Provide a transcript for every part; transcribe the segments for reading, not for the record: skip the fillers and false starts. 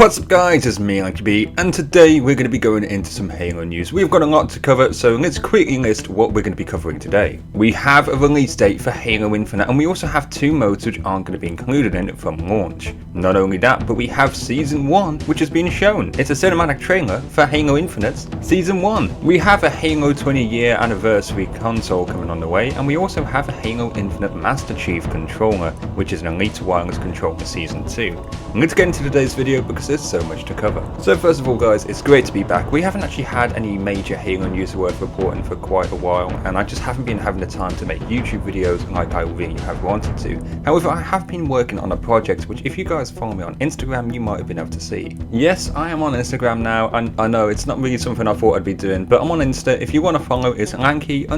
What's up guys, it's me IQB, and today we're going to be going into some Halo news. We've got a lot to cover, so let's quickly list what we're going to be covering today. We have a release date for Halo Infinite, and we also have 2 modes which aren't going to be included in it from launch. Not only that, but we have Season 1 which has been shown. It's a cinematic trailer for Halo Infinite Season 1. We have a Halo 20 year anniversary console coming on the way, and we also have a Halo Infinite Master Chief controller, which is an Elite Wireless controller Season 2. Let's get into today's video because there's so much to cover. So first of all guys, it's great to be back. We haven't actually had any major Halo news worth reporting for quite a while, and I just haven't been having the time to make YouTube videos like I really have wanted to. However, I have been working on a project which, if you guys follow me on Instagram, you might have been able to see. Yes, I am on Instagram now, and I know it's not really something I thought I'd be doing, but I'm on Insta. If you want to follow, it's lanky_b_yt.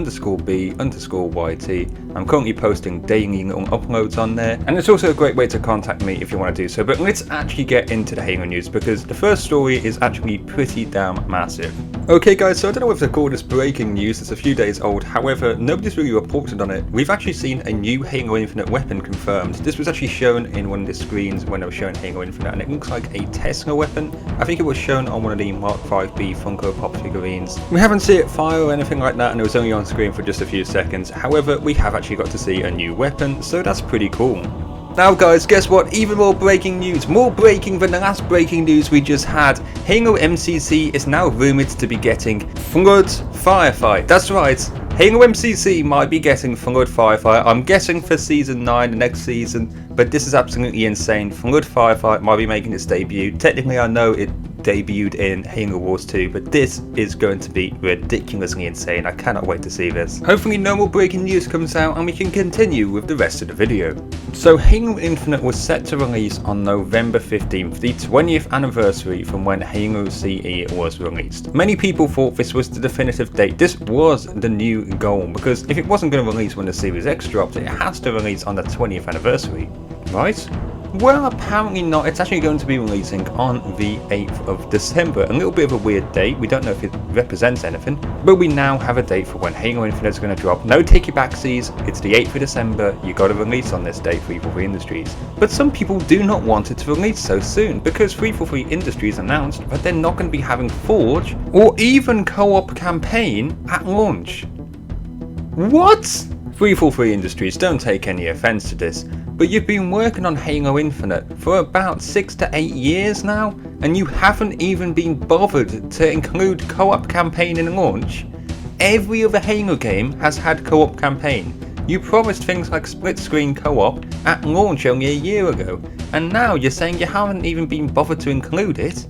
I'm currently posting daily little uploads on there, and it's also a great way to contact me if you want to do so. But let's actually get into the Halo news, because the first story is actually pretty damn massive. Okay guys, so I don't know if to call this breaking news, it's a few days old, however nobody's really reported on it. We've actually seen a new Halo Infinite weapon confirmed. This was actually shown in one of the screens when they were showing Halo Infinite, and it looks like a Tesla weapon. I think it was shown on one of the Mark 5B Funko Pop figurines. We haven't seen it fire or anything like that, and it was only on screen for just a few seconds. However, we have actually got to see a new weapon, so that's pretty cool. Now guys, guess what? Even more breaking news, more breaking than the last breaking news we just had. Halo MCC is now rumoured to be getting Flood Firefight. That's right, Halo MCC might be getting Flood Firefight. I'm guessing for Season 9, the next season, but this is absolutely insane. Flood Firefight might be making its debut. Technically I know it debuted in Halo Wars 2, but this is going to be ridiculously insane. I cannot wait to see this. Hopefully no more breaking news comes out and we can continue with the rest of the video. So Halo Infinite was set to release on November 15th, the 20th anniversary from when Halo CE was released. Many people thought this was the definitive date. This was the new goal, because if it wasn't going to release when the Series X dropped, it has to release on the 20th anniversary, right? Well, apparently not. It's actually going to be releasing on the 8th of December. A little bit of a weird date. We don't know if it represents anything, but we now have a date for when Halo Infinite is going to drop. No take your backsies. It's the 8th of December. You got to release on this date, 343 Industries. But some people do not want it to release so soon, because 343 Industries announced that they're not going to be having Forge or even co-op campaign at launch. What? 343 Industries, don't take any offense to this, but you've been working on Halo Infinite for about 6 to 8 years now, and you haven't even been bothered to include co-op campaign in launch. Every other Halo game has had co-op campaign. You promised things like split screen co-op at launch only a year ago, and now you're saying you haven't even been bothered to include it?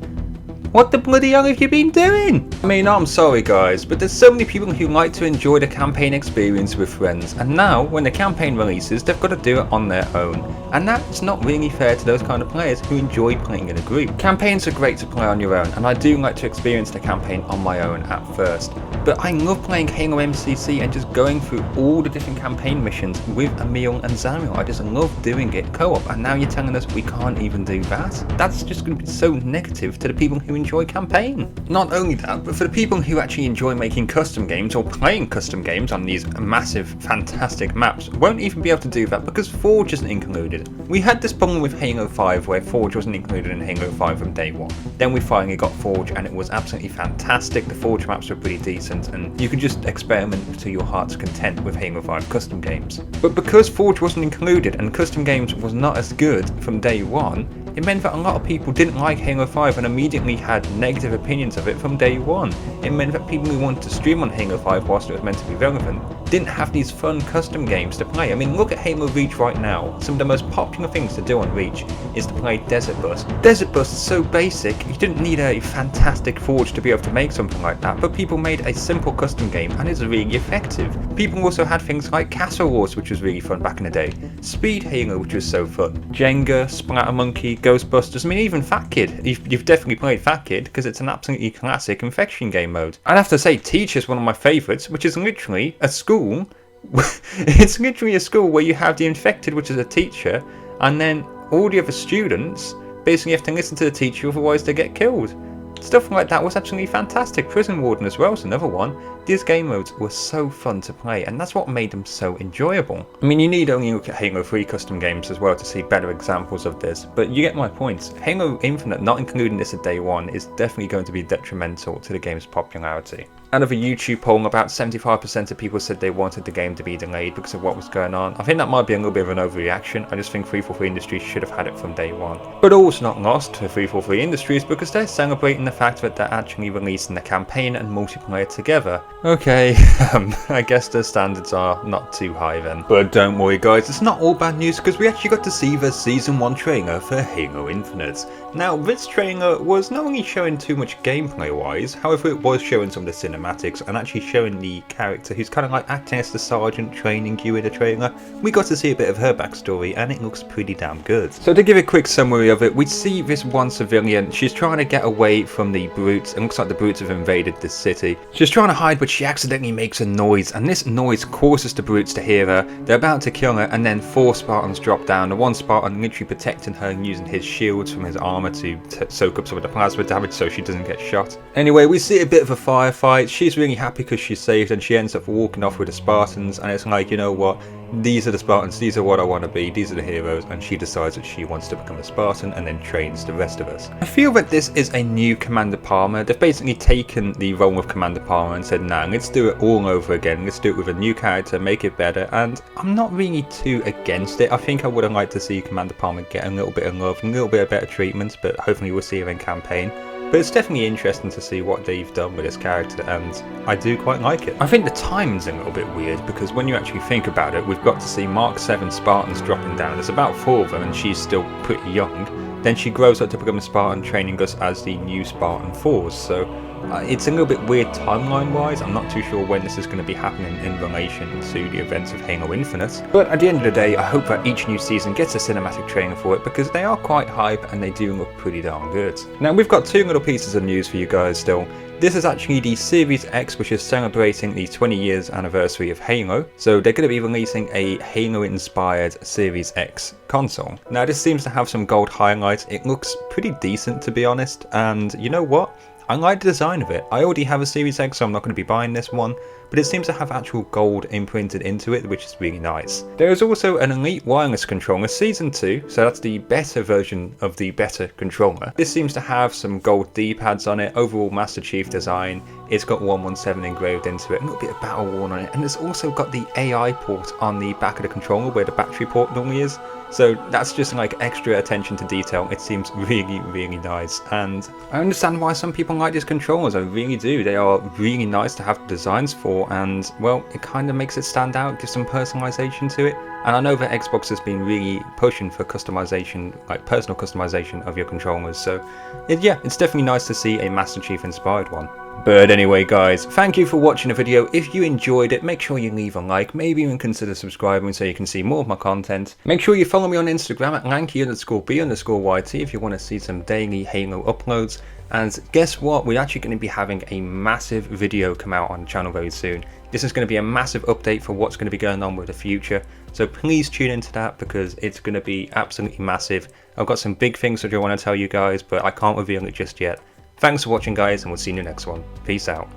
What the bloody hell have you been doing? I mean, I'm sorry guys, but there's so many people who like to enjoy the campaign experience with friends, and now when the campaign releases, they've got to do it on their own. And that's not really fair to those kind of players who enjoy playing in a group. Campaigns are great to play on your own, and I do like to experience the campaign on my own at first. But I love playing Halo MCC and just going through all the different campaign missions with Emil and Zariel. I just love doing it co-op, and now you're telling us we can't even do that? That's just going to be so negative to the people who enjoy campaign. Not only that, but for the people who actually enjoy making custom games or playing custom games on these massive, fantastic maps, won't even be able to do that because Forge isn't included. We had this problem with Halo 5 where Forge wasn't included in Halo 5 from day one. Then we finally got Forge, and it was absolutely fantastic. The Forge maps were pretty decent, and you could just experiment to your heart's content with Halo 5 custom games. But because Forge wasn't included and custom games was not as good from day one, it meant that a lot of people didn't like Halo 5 and immediately had negative opinions of it from day one. It meant that people who wanted to stream on Halo 5 whilst it was meant to be relevant didn't have these fun custom games to play. I mean, look at Halo Reach right now. Some of the most popular things to do on Reach is to play Desert Bus. Desert Bus is so basic, you didn't need a fantastic Forge to be able to make something like that, but people made a simple custom game and it's really effective. People also had things like Castle Wars, which was really fun back in the day, Speed Halo, which was so fun, Jenga, Splatter Monkey, Ghostbusters. I mean, even Fat Kid. You've definitely played Fat Kid because it's an absolutely classic infection game mode. I'd have to say Teach is one of my favourites, which is literally a school. It's literally a school where you have the infected, which is a teacher, and then all the other students basically have to listen to the teacher, otherwise they get killed. Stuff like that was actually fantastic. Prison Warden as well was another one. These game modes were so fun to play, and that's what made them so enjoyable. I mean, you need only look at Halo 3 custom games as well to see better examples of this, but you get my point. Halo Infinite not including this at day one is definitely going to be detrimental to the game's popularity. Out of a YouTube poll, about 75% of people said they wanted the game to be delayed because of what was going on. I think that might be a little bit of an overreaction. I just think 343 Industries should have had it from day one. But all's not lost to 343 Industries because they're celebrating the fact that they're actually releasing the campaign and multiplayer together. Okay, I guess the standards are not too high then. But don't worry guys, it's not all bad news because we actually got to see the Season 1 trailer for Halo Infinite. Now, this trailer was not only showing too much gameplay wise, however it was showing some of the cinematics and actually showing the character who's kind of like acting as the sergeant training you in the trailer. We got to see a bit of her backstory and it looks pretty damn good. So to give a quick summary of it, we see this one civilian, she's trying to get away from the brutes. It looks like the brutes have invaded this city. She's trying to hide but she accidentally makes a noise and this noise causes the brutes to hear her. They're about to kill her and then 4 Spartans drop down. The one Spartan literally protecting her and using his shields from his armor to soak up some of the plasma damage so she doesn't get shot. Anyway, we see a bit of a firefight. She's really happy because she's saved and she ends up walking off with the Spartans and it's like, you know what, these are the Spartans, these are what I want to be, these are the heroes, and she decides that she wants to become a Spartan and then trains the rest of us. I feel that this is a new Commander Palmer. They've basically taken the role of Commander Palmer and said, nah, let's do it all over again, let's do it with a new character, make it better, and I'm not really too against it. I think I would have liked to see Commander Palmer get a little bit of love, a little bit of better treatment, but hopefully we'll see her in campaign. But it's definitely interesting to see what they've done with this character and I do quite like it. I think the timing's a little bit weird because when you actually think about it, we've got to see Mark 7 Spartans dropping down. There's about 4 of them and she's still pretty young. Then she grows up to become a Spartan, training us as the new Spartan 4s. So it's a little bit weird timeline wise. I'm not too sure when this is going to be happening in relation to the events of Halo Infinite. But at the end of the day, I hope that each new season gets a cinematic trailer for it because they are quite hype and they do look pretty darn good. Now we've got 2 little pieces of news for you guys still. This is actually the Series X, which is celebrating the 20 years anniversary of Halo. So they're going to be releasing a Halo inspired Series X console. Now this seems to have some gold highlights. It looks pretty decent to be honest, and you know what? I like the design of it. I already have a Series X, so I'm not going to be buying this one, but it seems to have actual gold imprinted into it, which is really nice. There is also an Elite Wireless Controller Season 2, so that's the better version of the better controller. This seems to have some gold D-pads on it, overall Master Chief design. It's got 117 engraved into it, a little bit of battle worn on it, and it's also got the AI port on the back of the controller where the battery port normally is. So that's just like extra attention to detail. It seems really, really nice. And I understand why some people like these controllers. I really do. They are really nice to have designs for. And well, it kind of makes it stand out, gives some personalization to it. And I know that Xbox has been really pushing for customization, like personal customization of your controllers. So yeah, it's definitely nice to see a Master Chief inspired one. But anyway guys, thank you for watching the video. If you enjoyed it, make sure you leave a like, maybe even consider subscribing so you can see more of my content. Make sure you follow me on Instagram at lanky_b_yt if you want to see some daily Halo uploads. And guess what, we're actually going to be having a massive video come out on the channel very soon. This is going to be a massive update for what's going to be going on with the future. So please tune into that because it's going to be absolutely massive. I've got some big things that I want to tell you guys, but I can't reveal it just yet. Thanks for watching guys, and we'll see you in the next one. Peace out.